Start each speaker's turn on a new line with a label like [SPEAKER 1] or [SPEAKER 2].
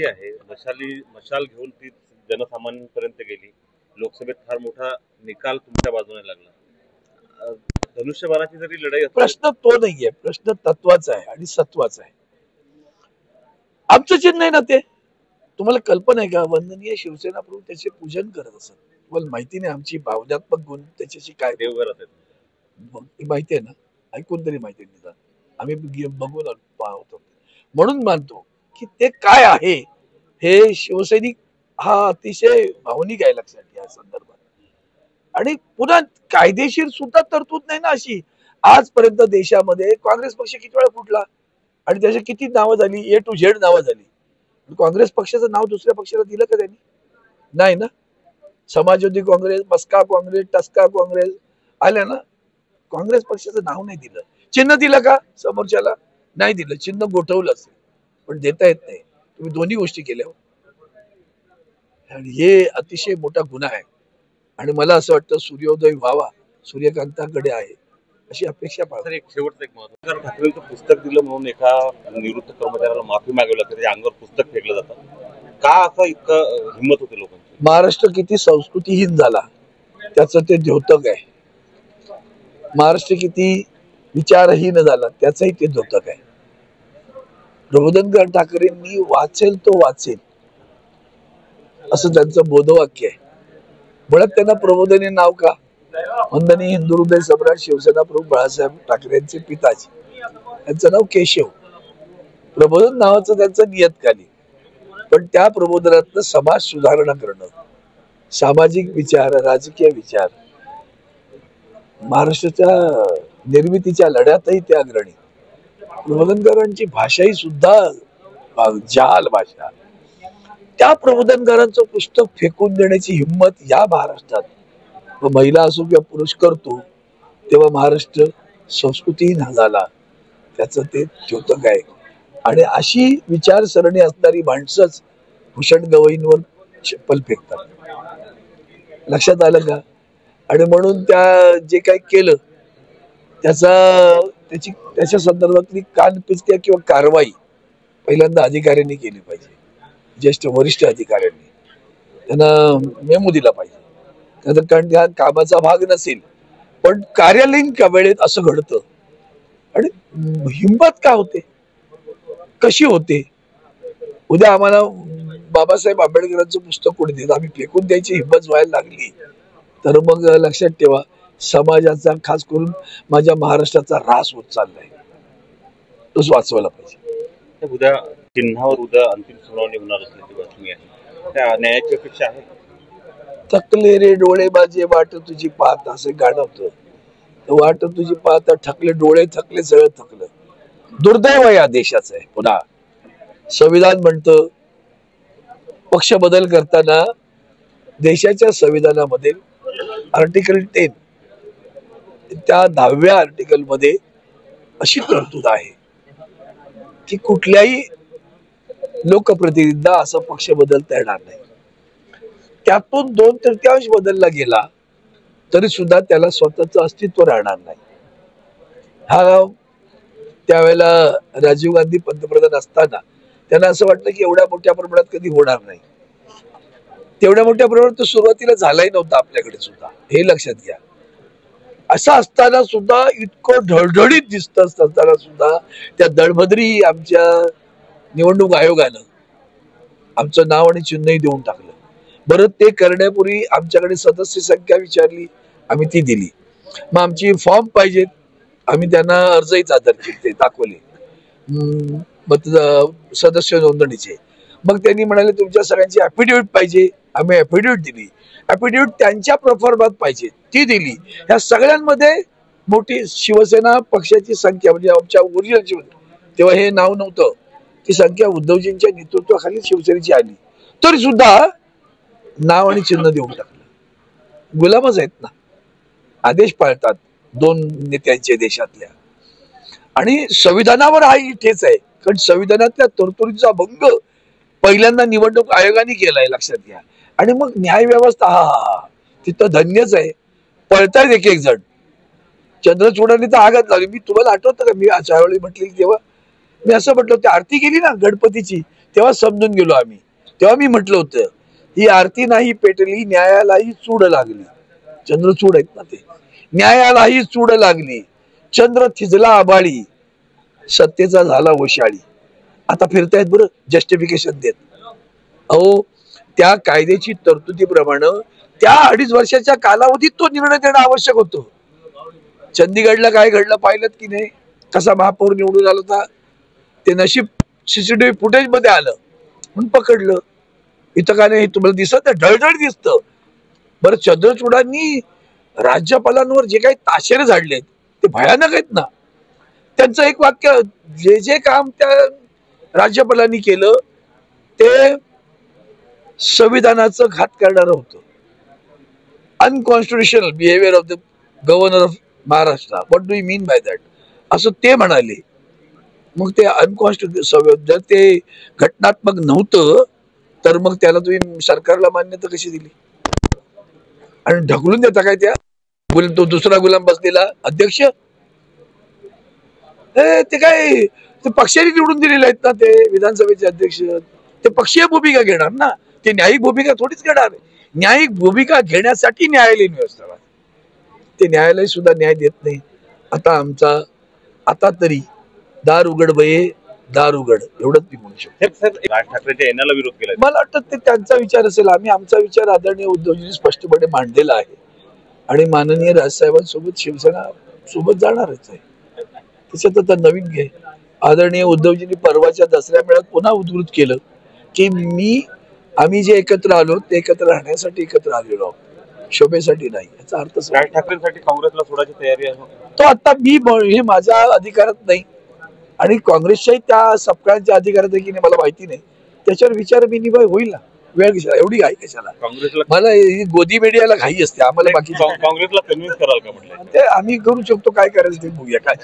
[SPEAKER 1] जी आहे मशाल घेऊन ती जनसामान्यांपर्यंत गेली. लोकसभेत फार मोठा निकाल तुमच्या बाजूने लागला. अ, धनुष्यबाणाची जरी लढाई असली
[SPEAKER 2] प्रश्न तो नाहीये, प्रश्न तत्वाचा आहे आणि सत्वाचा आहे. आमचं चिन्ह आहे ना ते. तुम्हाला कल्पना आहे का? वंदनीय शिवसेना प्रमुख त्याचे पूजन करत असत. तुम्हाला माहिती नाही आमची भावनात्मक गुण त्याच्याशी काय
[SPEAKER 1] देवघरात आहेत.
[SPEAKER 2] ती माहिती आहे ना, ऐकून तरी माहिती आहे निदान. आम्ही बघून पाहतो म्हणून मानतो की ते काय आहे हे शिवसैनिक हा अतिशय भावनिक आहे लक्षात घ्या संदर्भात. आणि पुन्हा कायदेशीर सुद्धा तरतूद नाही ना अशी. आजपर्यंत देशामध्ये काँग्रेस पक्ष किती वेळा फुटला आणि त्याची किती नावं झाली, ए टू झेड नावं झाली. काँग्रेस पक्षाचं नाव दुसऱ्या पक्षाला दिलं का त्यांनी? नाही ना. समाजवादी काँग्रेस, मस्का काँग्रेस, टस्का काँग्रेस आल्या ना. काँग्रेस पक्षाचं नाव नाही दिलं. चिन्ह दिलं का समोरच्याला? नाही दिलं. चिन्ह गोठवलं असेल पण देता येत नाही. तुम्ही दोन्ही गोष्टी केल्या आणि हे अतिशय मोठा गुन्हा आहे. आणि मला असं वाटतं सूर्योदय व्हावा सूर्यकांताकडे आहे अशी अपेक्षा पाळतो.
[SPEAKER 1] एक शेवटचं एक महत्त्वाचं ठाकरेंचं पुस्तक दिलं म्हणून एका निवृत्त कर्मचाऱ्याला माफी मागवली तरी अंगावर पुस्तक फेकलं जातं. का असं इतकं हिंमत होते लोकांची?
[SPEAKER 2] महाराष्ट्र किती संस्कृतीहीन झाला त्याचं ते द्योतक आहे. महाराष्ट्र किती विचारहीन झाला त्याचंही ते द्योतक आहे. प्रबोधनकार ठाकरेंनी वाचेल तो वाचेल असं त्यांचं बोधवाक्य आहे. मुळात त्यांना प्रबोधनी नाव का? वंदनीय हिंदू हृदय सम्राट शिवसेना प्रमुख बाळासाहेब ठाकरेंचे पिताजी त्यांचं नाव केशव. प्रबोधन नावाचं त्यांचं नियतकालिक. पण त्या प्रबोधनातनं समाज सुधारणा करणं, सामाजिक विचार, राजकीय विचार, महाराष्ट्राच्या निर्मितीच्या लढ्यातही ते अग्रणी. प्रबोधनकारांची भाषाही सुद्धा जाल भाषा. त्या प्रबोधनकारांचं पुस्तक फेकून देण्याची हिंमत या महाराष्ट्रात महिला असो किंवा पुरुष करतो तेव्हा महाराष्ट्र संस्कृतीहीन झाला त्याचं ते द्योतक आहे. आणि अशी विचारसरणी असणारी माणसंच भूषण गवईंवर चप्पल फेकतात. लक्षात आलं का? आणि म्हणून त्या जे काही केलं त्याच्या संदर्भातली कानपिचक्या किंवा कारवाई पहिल्यांदा अधिकाऱ्यांनी केली पाहिजे. ज्येष्ठ वरिष्ठ अधिकाऱ्यांनी त्यांना मेमो दिला पाहिजे. कारण त्या कामाचा भाग नसेल पण कार्यालयीन वेळेत असं घडतं. आणि हिंमत का होते, कशी होते? उद्या आम्हाला बाबासाहेब आंबेडकरांचं पुस्तक कोणी देत आम्ही फेकून द्यायची हिंमत व्हायला लागली तर मग लक्षात ठेवा समाजाचा खास करून माझ्या महाराष्ट्राचा ऱ्हास होत चाललाय. तोच वाचवायला पाहिजे.
[SPEAKER 1] उद्या चिन्हावर उद्या अंतिम सुनावणी होणार असल्याची बातमी आहे. त्या न्यायाची अपेक्षा आहे.
[SPEAKER 2] थकले रे डोळे माझे वाट तुझी पाहत असं गाणं होतं. वाट तुझी पाहता थकले डोळे थकले सगळं थकलं. दुर्दैव या देशाचं आहे. पुन्हा संविधान म्हणतं पक्ष बदल करताना देशाच्या संविधानामध्ये आर्टिकल 10 त्या 10व्या आर्टिकल मध्ये अशी तरतूद आहे की कुठल्याही लोकप्रतिनिधींना असा पक्ष बदलता येणार नाही. त्यातून 2/3 बदलला गेला तरी सुद्धा त्याला स्वतःचं अस्तित्व राहणार नाही. हा त्यावेळेला राजीव गांधी पंतप्रधान असताना त्यांना असं वाटलं की एवढ्या मोठ्या प्रमाणात कधी होणार नाही. तेवढ्या मोठ्या प्रमाणात तो सुरुवातीला झालाही नव्हता आपल्याकडे सुद्धा, हे लक्षात घ्या. असं असताना सुद्धा इतकं ढळढळीत दिसत असताना सुद्धा त्या दळभद्री आमच्या निवडणूक आयोगानं आमचं नाव आणि चिन्हही देऊन टाकलं. बरं ते करण्यापूर्वी आमच्याकडे सदस्य संख्या विचारली, आम्ही ती दिली. मग आमची फॉर्म पाहिजेत, आम्ही त्यांना अर्जही सादर केले, दाखवले सदस्य नोंदणीचे. मग त्यांनी म्हणाले तुमच्या सगळ्यांची ऍफिडेव्हिट पाहिजे, आम्ही ऍफिडेव्हिट दिली. ऍफिडेव्हिट त्यांच्या प्रोफॉर्मात पाहिजे, ती दिली. ह्या सगळ्यांमध्ये मोठी शिवसेना पक्षाची संख्या म्हणजे आमच्या ओरिजिनल शिवसेना तेव्हा हे नाव नव्हतं, ती संख्या उद्धवजींच्या नेतृत्वाखाली शिवसेनेची आली. तरी सुद्धा नाव आणि चिन्ह देऊन टाकलं. गुलामच आहेत ना, आदेश पाळतात दोन नेत्यांचे देशातल्या. आणि संविधानावर हा इथेच आहे कारण संविधानातल्या तरतुदीचा भंग पहिल्यांदा निवडणूक आयोगाने केलाय, लक्षात घ्या. आणि मग न्याय व्यवस्था हा तिथं धन्यच आहे. पळतायत एक एक जण. चंद्रचूडाने तर आघात लावली. मी तुम्हाला आठवतं का मी त्यावेळी म्हटलेली तेव्हा मी असं म्हटलं होतं, आरती केली ना गणपतीची तेव्हा समजून गेलो आम्ही. तेव्हा मी म्हटलं होतं ही आरती नाही पेटली, न्यायालाही चूड लागली. चंद्रचूड आहेत ना ते. न्यायालाही चूड लागली, चंद्र थिजला आबाळी, सत्तेचा झाला वशाळी. आता फिरतायत बरं जस्टिफिकेशन देत. अहो त्या कायद्याची तरतुदीप्रमाणे त्या 2.5 वर्षाच्या कालावधीत तो निर्णय देणं आवश्यक होतं. चंदीगडला काय घडलं पाहिलं की नाही, कसा महापौर निवडून आला होता. ते नशीब सीसीटीव्ही फुटेज मध्ये आलं म्हणून पकडलं. इथं काय नाही तुम्हाला दिसत नाही, ढळढळ दिसतं. बरं चंद्रचूडांनी राज्यपालांवर जे काही ताशेरे झाडलेत ते भयानक आहेत ना. त्यांचं एक वाक्य, जे जे काम त्या राज्यपालांनी केलं ते संविधानाचं घात करणारं होतं. Unconstitutional behaviour of the governor of Maharashtra. What do you mean by that, असं ते म्हणाले. मग ते अनकॉन्स्टिट्युशनल जर ते घटनात्मक नव्हतं तर मग त्याला तुम्ही सरकारला मान्यता कशी दिली आणि ढकलून देता काय त्या तो दुसरा गुलाम बसलेला अध्यक्ष. ते काय ते पक्षाने निवडून दिलेले आहेत ना, ते विधानसभेचे अध्यक्ष. ते पक्षीय भूमिका घेणार ना, ते न्यायिक भूमिका थोडीच घेणार. न्यायिक भूमिका घेण्यासाठी न्यायालयीन व्यवस्था, ते न्यायालय सुद्धा न्याय देत नाही. आता तरी दार उघड बये दार उघड, एवढंच मी म्हणू शकतो.
[SPEAKER 1] राज ठाकरेंच्या येण्याला विरोध केला.
[SPEAKER 2] मला वाटतं ते त्यांचा विचार असेल. आम्ही आमचा विचार आदरणीय उद्धवजींनी स्पष्टपणे मांडलेला आहे आणि माननीय राजसाहेबांसोबत शिवसेना सोबत जाणारच आहे. त्याच्यात आता नवीन घे. आदरणीय उद्धवजींनी परवाच्या दसऱ्या मेळ्यात पुन्हा उद्धृत केलं की आम्ही जे एकत्र आलो ते एकत्र राहण्यासाठी एकत्र आलेलो आहोत, शोभेसाठी नाही. याचा अर्थ
[SPEAKER 1] राज ठाकरेंसाठी काँग्रेसला सोडायची तयारी आहे.
[SPEAKER 2] तो आता हे माझ्या अधिकारात नाही आणि काँग्रेसच्याही त्या सपकाळच्या अधिकारात आहे की नाही मला माहिती नाही. त्याच्यावर विचार विनिमय होईल ना. वेळ कशाला, एवढी घाई कशाला.
[SPEAKER 1] काँग्रेसला
[SPEAKER 2] मला गोदी मीडियाला घाई असते, आम्हाला बाकी
[SPEAKER 1] काँग्रेसला कन्व्हिन्स कराल का म्हटलं.
[SPEAKER 2] ते आम्ही करू शकतो, काय करायचं ते बघूया काय.